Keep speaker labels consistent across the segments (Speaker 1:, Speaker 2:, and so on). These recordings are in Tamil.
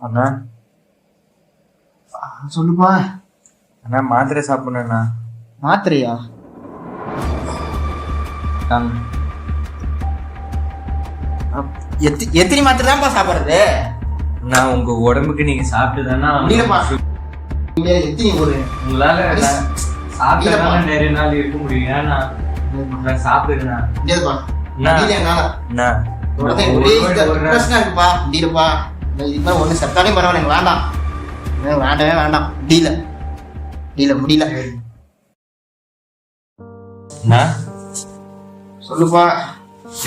Speaker 1: அண்ணா
Speaker 2: சொல்லுப்பா.
Speaker 1: அண்ணா மாத்திரை சாப்பிடணுண்ணா.
Speaker 2: மாத்திரையா? எத்தனை மாத்திரை தான்ப்பா சாப்பிட்றது?
Speaker 1: நான் உங்க உடம்புக்கு நீங்க சாப்பிட்டுதானா
Speaker 2: எத்தனை ஒரு
Speaker 1: உங்களால சாப்பிட்டா நிறைய நாள் இருக்க முடியும். ஏன்னா நான் சாப்பிடுறேண்ணா.
Speaker 2: இருக்குப்பா டீலப்பா. இதுக்கு ஒண்ணு செத்தாலே பரவாயில்ல, எனக்கு வேண்டாம், வேண்டவே வேண்டாம். டீல டீல முடியல. சொல்லுப்பா.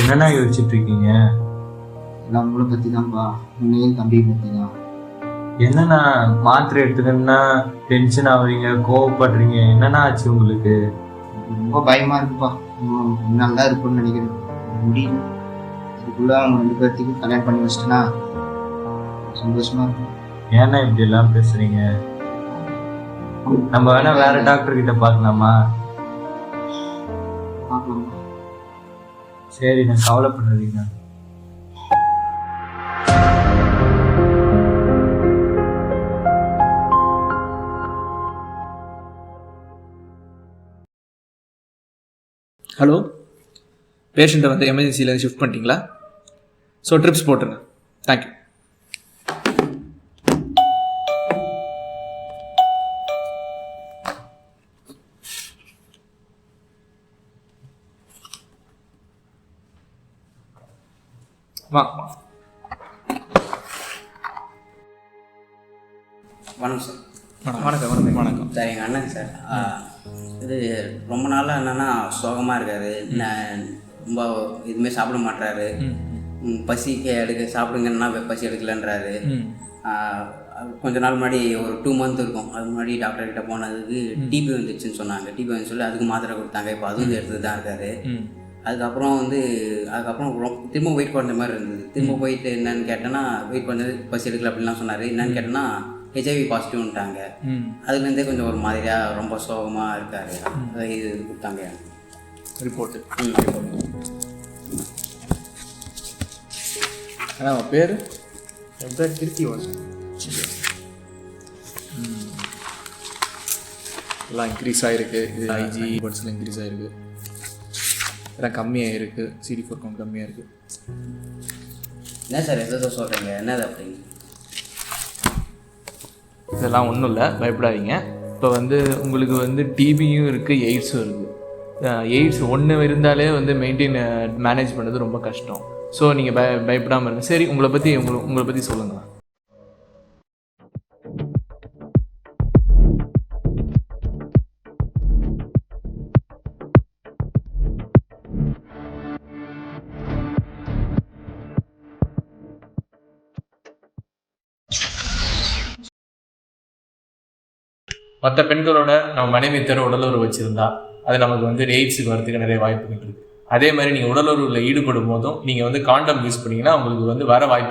Speaker 1: என்னண்ணா யோசிச்சுட்டு இருக்கீங்க?
Speaker 2: நம்மளை பத்தி தான்ப்பா, உன்னையும் தம்பியை பத்தி தான்.
Speaker 1: என்னண்ணா மாத்திரை எடுத்துக்கணும்னா டென்ஷன் ஆகுறீங்க, கோவப்படுறீங்க, என்னண்ணா ஆச்சு உங்களுக்கு?
Speaker 2: ரொம்ப பயமா இருக்குப்பா. நல்லா இருக்கும்னு நினைக்கிறேன். முடியல. அதுக்குள்ள அவங்க 2 பேர்த்துக்கு கல்யாணம் பண்ணி வச்சிட்டேன்னா சந்தோஷமா இருக்கும்.
Speaker 1: ஏன்னா இப்படி எல்லாம் பேசுறீங்க? நம்ம வேணா வேற டாக்டர் கிட்ட பார்க்கலாமா?
Speaker 2: பார்க்கலாமா?
Speaker 1: சரி, நான் கவலைப்படுறீங்க.
Speaker 3: ஹலோ, பேஷண்ட்டை வந்து எமர்ஜென்சியில் ஷிஃப்ட் பண்ணிட்டீங்களா? ஸோ ட்ரிப்ஸ் போட்டுருங்க. தேங்க்யூ. வா.
Speaker 4: வணக்கம் சார்.
Speaker 3: வணக்கம் வணக்கம் வணக்கம்
Speaker 4: சார், எங்கள் அண்ணன் சார். இது ரொம்ப நாளாக என்னென்னா சோகமாக இருக்காரு. ரொம்ப எதுவுமே சாப்பிட மாட்டுறாரு. பசிக்கு எடுக்க சாப்பிடுங்கன்னா பசி எடுக்கலன்றாரு. கொஞ்ச நாள் முன்னாடி ஒரு 2 மந்த் இருக்கும், அது முன்னாடி டாக்டர்கிட்ட போனதுக்கு டிபி வந்துச்சுன்னு சொன்னாங்க. டிபி வந்து சொல்லி அதுக்கு மாத்திரை கொடுத்தாங்க. இப்போ அதுவும் எடுத்துகிட்டு தான் இருக்காரு. அதுக்கப்புறம் திரும்ப வெயிட் பண்ணுற மாதிரி இருந்தது. திரும்ப போயிட்டு என்னன்னு கேட்டேன்னா, வெயிட் பண்ணது பசி எடுக்கல அப்படின்லாம் சொன்னார். என்னன்னு கேட்டேன்னா ஹெச்ஐவி பாசிட்டிவ்ன்ட்டாங்க. அதுலேருந்தே கொஞ்சம் ஒரு மாதிரியாக ரொம்ப சோகமாக இருக்காரு. இது கொடுத்தாங்க
Speaker 3: ரிப்போர்ட்டு. ஆனால் அவன் பேர்?
Speaker 2: என் பேர் கீர்த்திவாசன்.
Speaker 3: எல்லாம் இன்க்ரீஸ் ஆகிருக்கு. இது ஐஜி பட்ஸில் இன்க்ரீஸ் ஆகிருக்கு. எல்லாம் கம்மியாக இருக்குது. CD4 கவுண்ட் கம்மியாக இருக்குது.
Speaker 4: என்ன சார் எதோ சொல்கிறீங்க? என்னது அப்படிங்க?
Speaker 3: இதெல்லாம் ஒன்றும் இல்லை, பயப்படாதீங்க. இப்போ வந்து உங்களுக்கு வந்து டிபியும் இருக்குது, எய்ட்ஸும் இருக்குது. எய்ட்ஸ் ஒன்று இருந்தாலே வந்து மேனேஜ் பண்ணுறது ரொம்ப கஷ்டம். ஸோ நீங்கள் பயப்படாமல் இருங்க. சரி, உங்களை பற்றி சொல்லுங்களேன். மற்ற பெண்களோட நம்ம மனைவி தர உடலுறவு வச்சுருந்தா அது நமக்கு வந்து எய்ட்ஸுக்கு வரதுக்கு நிறைய வாய்ப்புகள் இருக்குது. அதே மாதிரி நீங்கள் உடலுறவில் ஈடுபடும் போதும் நீங்கள் வந்து காண்டம் யூஸ் பண்ணிங்கன்னா உங்களுக்கு வந்து வர வாய்ப்பு.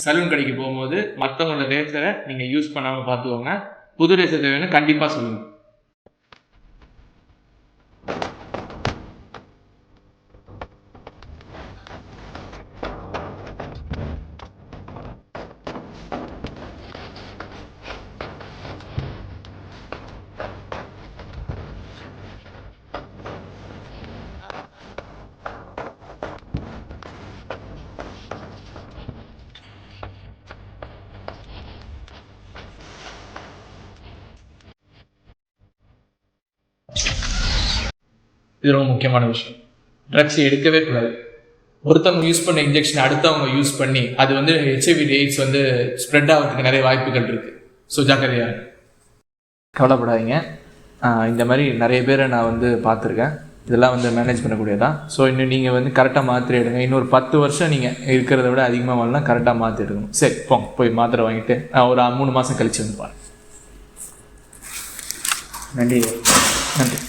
Speaker 3: சலூன் கடைக்கு போகும்போது மற்றவங்களோட ரேசரை நீங்கள் யூஸ் பண்ணாமல் பார்த்துக்கோங்க. புது ரேசர் தேவைன்னு கண்டிப்பாக சொல்லுங்கள். இது ரொம்ப முக்கியமான விஷயம். ட்ரக்ஸ் எடுக்கவே கூடாது. ஒருத்தவங்க யூஸ் பண்ண இன்ஜெக்ஷன் அடுத்தவங்க யூஸ் பண்ணி அது வந்து ஹெச்ஐவி எய்ட்ஸ் வந்து ஸ்ப்ரெட் ஆகிறதுக்கு நிறைய வாய்ப்புகள் இருக்குது. ஸோ ஜாக்கிரதையாக கவலைப்படாதீங்க. இந்த மாதிரி நிறைய பேரை நான் வந்து பார்த்துருக்கேன். இதெல்லாம் வந்து மேனேஜ் பண்ணக்கூடியதான். ஸோ இன்னும் நீங்கள் வந்து கரெக்டாக மாத்திரை எடுங்க. இன்னொரு 10 வருஷம் நீங்கள் இருக்கிறத விட அதிகமாக வாழலாம், கரெக்டாக மாற்றி எடுக்கணும். சரி போங்க, போய் மாத்திரை வாங்கிட்டு ஒரு 3 மாதம் கழிச்சு வந்து பாருங்க.
Speaker 2: நன்றி.
Speaker 3: நன்றி.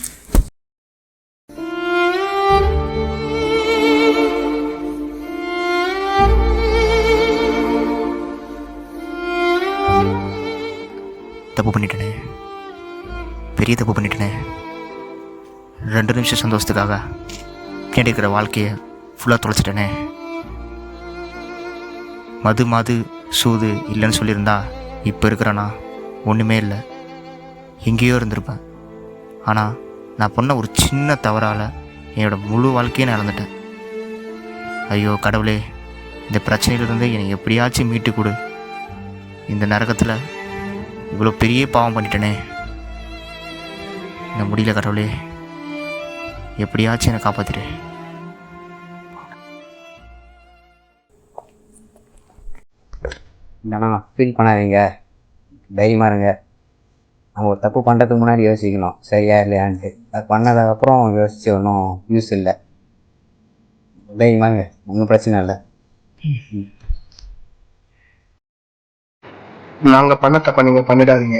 Speaker 2: தப்பு பண்ணிட்டேனே, பெரிய தப்பு பண்ணிட்டேனே. 2 நிமிஷம் சந்தோஷத்துக்காக பின்னாடி இருக்கிற வாழ்க்கையை ஃபுல்லாக தொலைச்சிட்டேனே. மது சூது இல்லைன்னு சொல்லியிருந்தா இப்போ இருக்கிறேன்னா ஒன்றுமே இல்லை, எங்கேயோ இருந்திருப்பேன். ஆனால் நான் பண்ண ஒரு சின்ன தவறால் என்னோடய முழு வாழ்க்கையை நான் இழந்துட்டேன். ஐயோ கடவுளே, இந்த பிரச்சனையிலிருந்து என்னை எப்படியாச்சும் மீட்டு கொடு. இந்த நரகத்தில் இவ்வளோ பெரிய பாவம் பண்ணிட்டேனே, என்ன முடியல கடவுளே, எப்படியாச்சும் என்னை காப்பாற்றிடு.
Speaker 4: இல்லைண்ணா ஃபீல் பண்ணாதீங்க, தைரியமாக இருங்க. நம்ம ஒரு தப்பு பண்ணுறதுக்கு முன்னாடி யோசிக்கணும் சரியா இல்லையான்ட்டு. அது பண்ணதுக்கப்புறம் யோசிச்சு ஒன்றும் யூஸ் இல்லை. தைரியமாங்க, ஒன்றும் பிரச்சனை இல்லை.
Speaker 5: நாங்கள் பண்ண தப்ப நீங்கள் பண்ணிடாதீங்க.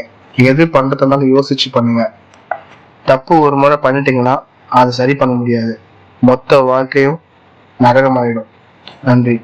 Speaker 5: எது பண்ணுறதுனாலும் யோசிச்சு பண்ணுங்க. தப்பு ஒரு முறை பண்ணிட்டீங்கன்னா அதை சரி பண்ண முடியாது, மொத்த வாழ்க்கையும் நரகமாயிடும். நன்றி.